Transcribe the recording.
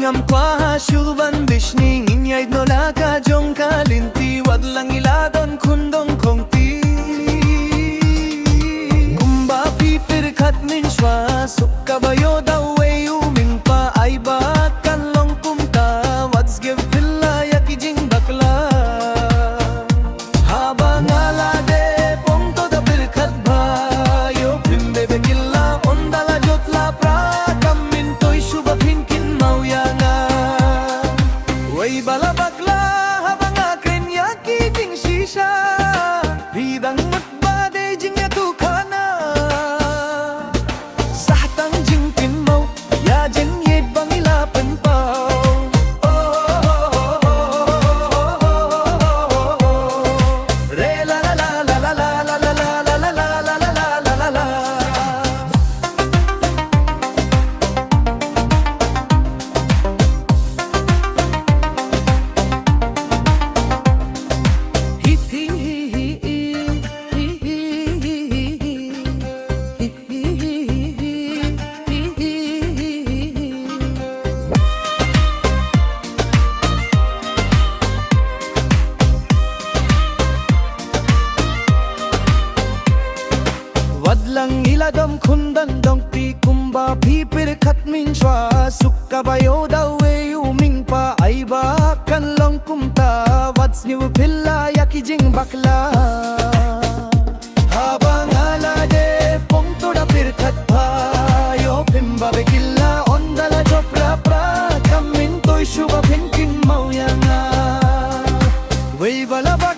Ngam kwa syuban dishni Nginyay no laka jong kalinti Wadlang iladon kundong kongti Kumba pipir kat min shwa Sukka bayo daw way uming pa Ay ba kan long kumta What's give pilla yaki jing bakla Habang alade pongto da birkat bayo Pimbe bekilla ondala jotla pra Kamin toy shubha pinkin mauyanga Way bala bakla habang akin yaki jing shisha Bidang matbade jing yatu kana Sahtang jing pinmaw ya jing yed bang ilapan pao Re la la la la la la la la la la la la la la la la la Wadlang iladom kundan dongti kumba pipir kat min shwa Sukka bayo daw e uming pa ay ba kan long kumta What's new pilla yaki jing bakla Habang alade pongto da pirkat pa Yo pimba bekilla ondala jopra pra Kamin toy shubha pinkin mauyanga Way bala bak